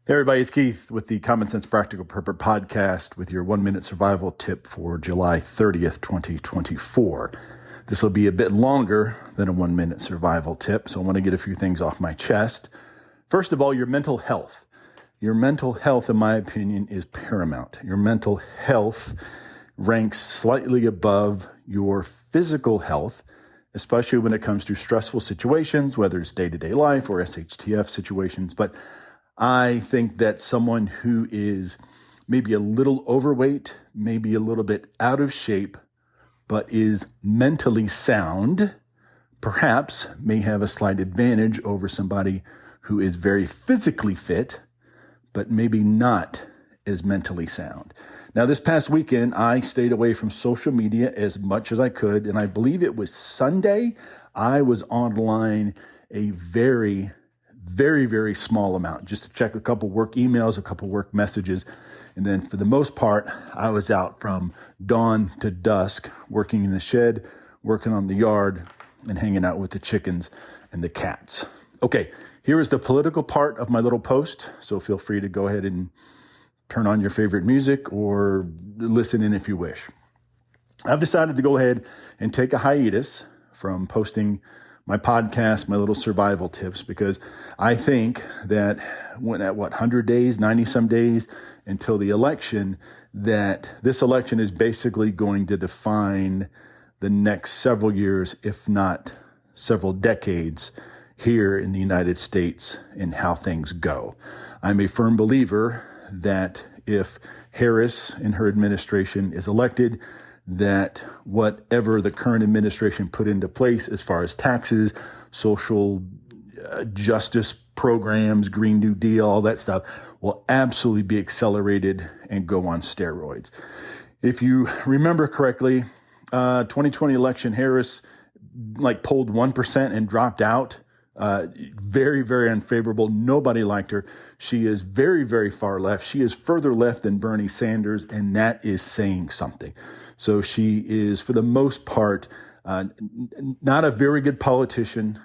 Hey everybody, it's Keith with the Common Sense Practical Prepper podcast with your 1-minute survival tip for July 30th, 2024. This will be a bit longer than a 1-minute survival tip, so I want to get a few things off my chest. First of all, your mental health. Your mental health, in my opinion, is paramount. Your mental health ranks slightly above your physical health, especially when it comes to stressful situations, whether it's day-to-day life or SHTF situations. But I think that someone who is maybe a little overweight, maybe a little bit out of shape, but is mentally sound, perhaps may have a slight advantage over somebody who is very physically fit, but maybe not as mentally sound. Now, this past weekend, I stayed away from social media as much as I could, and I believe it was Sunday. I was online a very small amount, just to check a couple work emails, a couple work messages. And then for the most part, I was out from dawn to dusk, working in the shed, working on the yard, and hanging out with the chickens and the cats. Okay, here is the political part of my little post. So feel free to go ahead and turn on your favorite music or listen in if you wish. I've decided to go ahead and take a hiatus from posting my podcast, my little survival tips, because I think that when at 100 days, 90 some days until the election, that this election is basically going to define the next several years, if not several decades here in the United States and how things go. I'm a firm believer that if Harris and her administration is elected, that whatever the current administration put into place as far as taxes, social justice programs, Green New Deal, all that stuff will absolutely be accelerated and go on steroids. If you remember correctly, 2020 election, Harris polled 1% and dropped out. Very unfavorable. Nobody liked her. She is very far left. She is further left than Bernie Sanders, and that is saying something. So she is, for the most part, not a very good politician,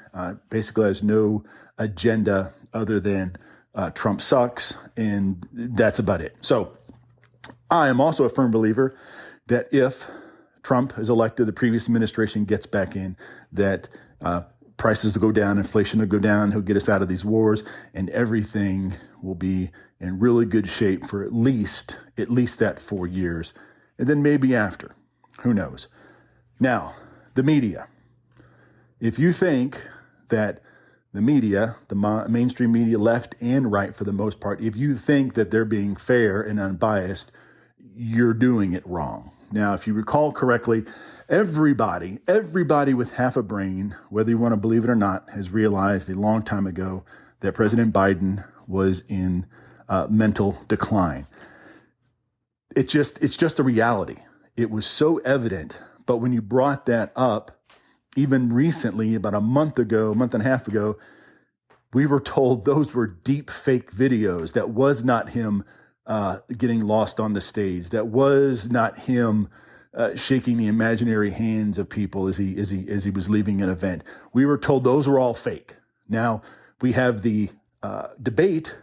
basically has no agenda other than Trump sucks, and that's about it. So I am also a firm believer that if Trump is elected, the previous administration gets back in, that prices will go down, inflation will go down, he'll get us out of these wars, and everything will be in really good shape for at least that 4 years. And then maybe after, who knows? Now, the media. If you think that the media, the mainstream media, left and right for the most part, if you think that they're being fair and unbiased, you're doing it wrong. Now, if you recall correctly, everybody with half a brain, whether you want to believe it or not, has realized a long time ago that President Biden was in mental decline. It's just a reality. It was so evident. But when you brought that up, even recently, about a month and a half ago, we were told those were deep fake videos. That was not him getting lost on the stage. That was not him shaking the imaginary hands of people as he was leaving an event. We were told those were all fake. Now we have the debate.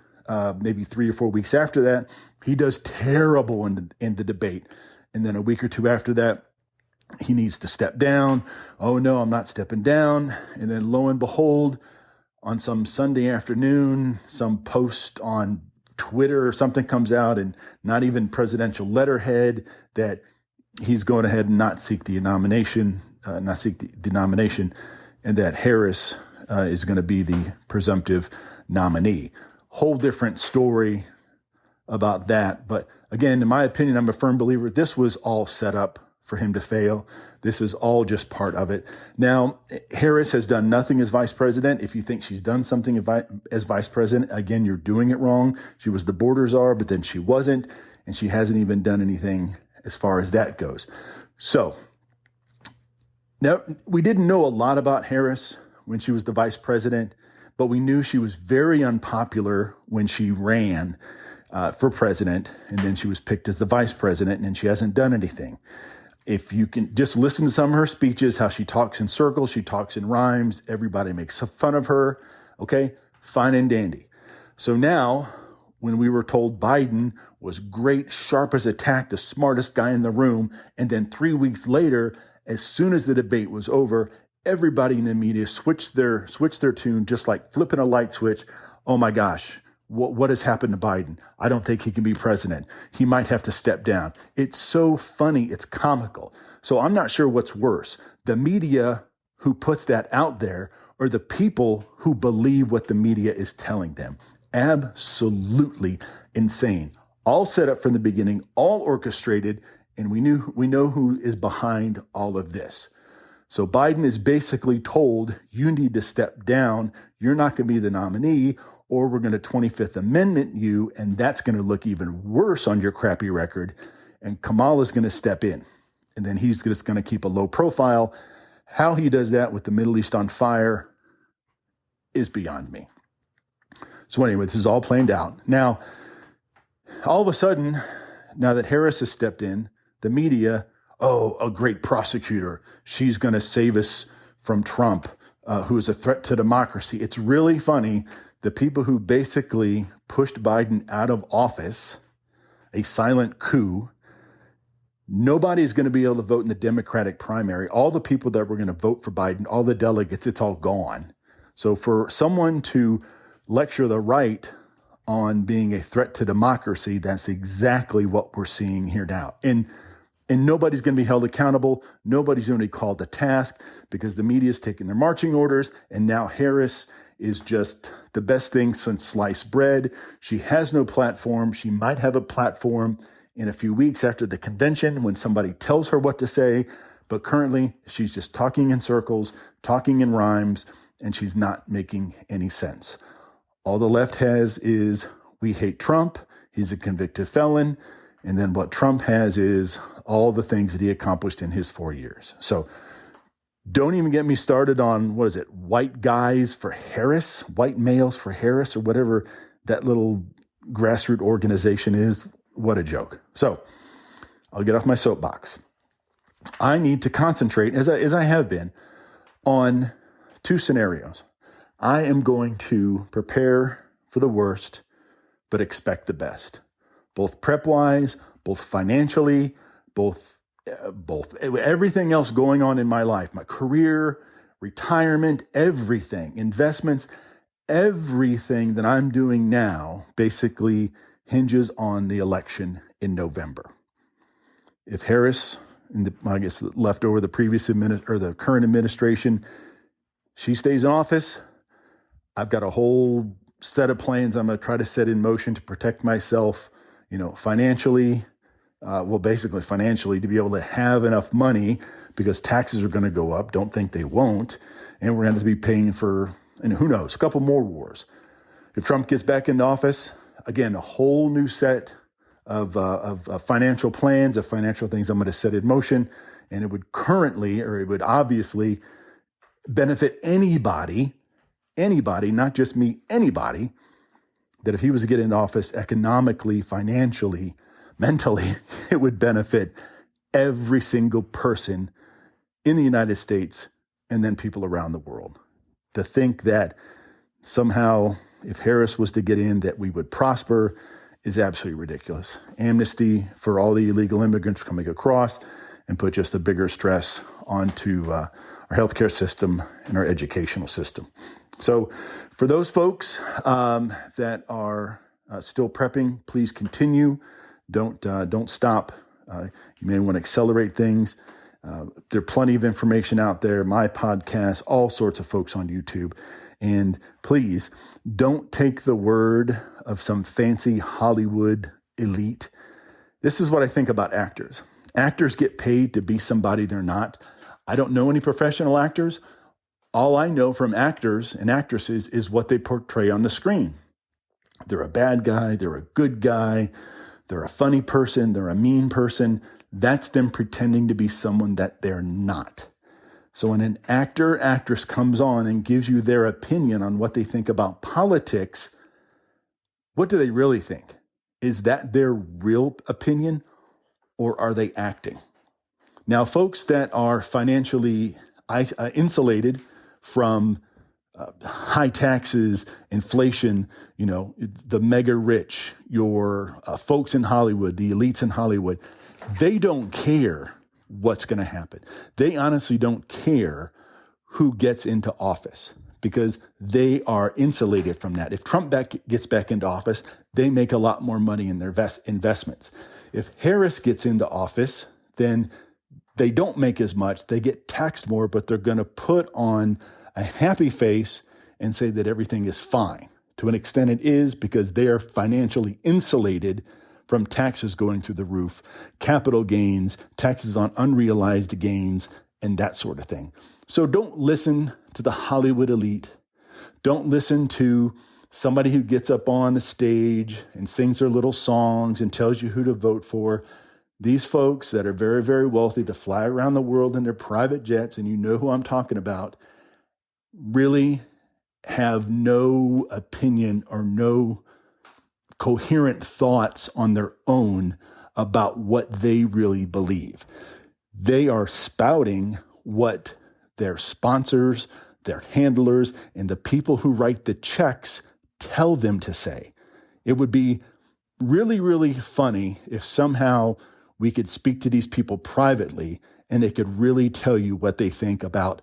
Maybe 3 or 4 weeks after that, he does terrible in the debate. And then a week or two after that, he needs to step down. Oh no, I'm not stepping down. And then lo and behold, on some Sunday afternoon, some post on Twitter or something comes out, and not even presidential letterhead, that he's going ahead and not seek the nomination, and that Harris is going to be the presumptive nominee. Whole different story about that. But again, in my opinion, I'm a firm believer this was all set up for him to fail. This is all just part of it. Now, Harris has done nothing as vice president. If you think she's done something as vice president, again, you're doing it wrong. She was the border czar, but then she wasn't, and she hasn't even done anything as far as that goes. So now, we didn't know a lot about Harris when she was the vice president, but we knew she was very unpopular when she ran for president, and then she was picked as the vice president, and she hasn't done anything. If you can just listen to some of her speeches, how she talks in circles, she talks in rhymes, everybody makes fun of her. Okay, fine and dandy. So now when we were told Biden was great, sharp as a tack, the smartest guy in the room. And then 3 weeks later, as soon as the debate was over, everybody in the media switched their tune, just like flipping a light switch. Oh my gosh, what has happened to Biden? I don't think he can be president. He might have to step down. It's so funny. It's comical. So I'm not sure what's worse, the media who puts that out there or the people who believe what the media is telling them. Absolutely insane. All set up from the beginning, all orchestrated, and we know who is behind all of this. So Biden is basically told, you need to step down. You're not going to be the nominee, or we're going to 25th Amendment you, and that's going to look even worse on your crappy record. And Kamala's going to step in, and then he's just going to keep a low profile. How he does that with the Middle East on fire is beyond me. So anyway, this is all planned out. Now, all of a sudden, now that Harris has stepped in, the media, oh, a great prosecutor. She's going to save us from Trump, who is a threat to democracy. It's really funny. The people who basically pushed Biden out of office, a silent coup, nobody's going to be able to vote in the Democratic primary. All the people that were going to vote for Biden, all the delegates, it's all gone. So for someone to lecture the right on being a threat to democracy, that's exactly what we're seeing here now. And nobody's going to be held accountable. Nobody's going to be called to task because the media's taking their marching orders. And now Harris is just the best thing since sliced bread. She has no platform. She might have a platform in a few weeks after the convention when somebody tells her what to say. But currently, she's just talking in circles, talking in rhymes, and she's not making any sense. All the left has is, we hate Trump. He's a convicted felon. And then what Trump has is all the things that he accomplished in his 4 years. So don't even get me started on, white guys for Harris, white males for Harris, or whatever that little grassroots organization is. What a joke. So I'll get off my soapbox. I need to concentrate, as I have been, on two scenarios. I am going to prepare for the worst, but expect the best. Both prep-wise, both financially, both everything else going on in my life, my career, retirement, everything, investments, everything that I'm doing now basically hinges on the election in November. If Harris, left over the previous or the current administration, she stays in office, I've got a whole set of plans I'm going to try to set in motion to protect myself, financially, basically financially, to be able to have enough money because taxes are going to go up. Don't think they won't. And we're going to be paying for, and who knows, a couple more wars. If Trump gets back into office, again, a whole new set of financial plans, of financial things I'm going to set in motion. And it would obviously benefit anybody, not just me, anybody, that if he was to get into office economically, financially, mentally, it would benefit every single person in the United States and then people around the world. To think that somehow if Harris was to get in, that we would prosper is absolutely ridiculous. Amnesty for all the illegal immigrants coming across and put just a bigger stress onto our healthcare system and our educational system. So for those folks that are still prepping, please continue. Don't stop. You may want to accelerate things. There are plenty of information out there, my podcast, all sorts of folks on YouTube. And please don't take the word of some fancy Hollywood elite. This is what I think about actors. Actors get paid to be somebody they're not. I don't know any professional actors. All I know from actors and actresses is what they portray on the screen. They're a bad guy. They're a good guy. They're a funny person. They're a mean person. That's them pretending to be someone that they're not. So when an actor, actress comes on and gives you their opinion on what they think about politics, what do they really think? Is that their real opinion, or are they acting? Now, folks that are financially insulated from high taxes, inflation, the mega rich, your folks in Hollywood, the elites in Hollywood, they don't care what's going to happen. They honestly don't care who gets into office because they are insulated from that. If Trump gets back into office, they make a lot more money in their investments. If Harris gets into office, then they don't make as much. They get taxed more, but they're going to put on a happy face and say that everything is fine. To an extent it is, because they are financially insulated from taxes going through the roof, capital gains, taxes on unrealized gains, and that sort of thing. So don't listen to the Hollywood elite. Don't listen to somebody who gets up on the stage and sings their little songs and tells you who to vote for. These folks that are very, very wealthy to fly around the world in their private jets, and you know who I'm talking about, really have no opinion or no coherent thoughts on their own about what they really believe. They are spouting what their sponsors, their handlers, and the people who write the checks tell them to say. It would be really, really funny if somehow we could speak to these people privately and they could really tell you what they think about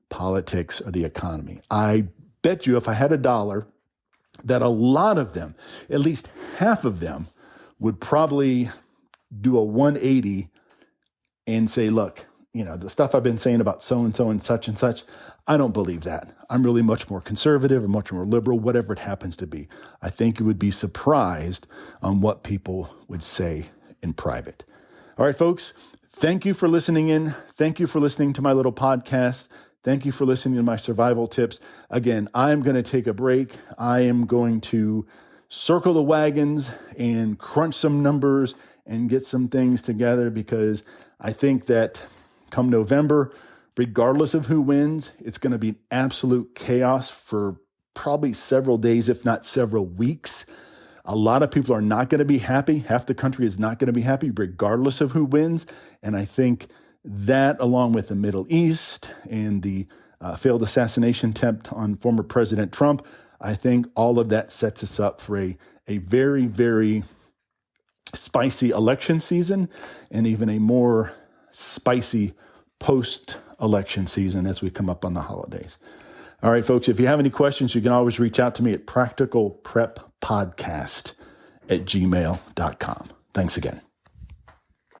politics or the economy. I bet you if I had $1 that a lot of them, at least half of them, would probably do a 180 and say, look, the stuff I've been saying about so-and-so and such, I don't believe that. I'm really much more conservative or much more liberal, whatever it happens to be. I think you would be surprised on what people would say in private. All right, folks, thank you for listening in. Thank you for listening to my little podcast. Thank you for listening to my survival tips. Again, I'm going to take a break. I am going to circle the wagons and crunch some numbers and get some things together, because I think that come November, regardless of who wins, it's going to be absolute chaos for probably several days, if not several weeks. A lot of people are not going to be happy. Half the country is not going to be happy, regardless of who wins. And I think that, along with the Middle East and the failed assassination attempt on former President Trump, I think all of that sets us up for a very, very spicy election season, and even a more spicy post-election season as we come up on the holidays. All right, folks, if you have any questions, you can always reach out to me at practicalpreppodcast@gmail.com. Thanks again.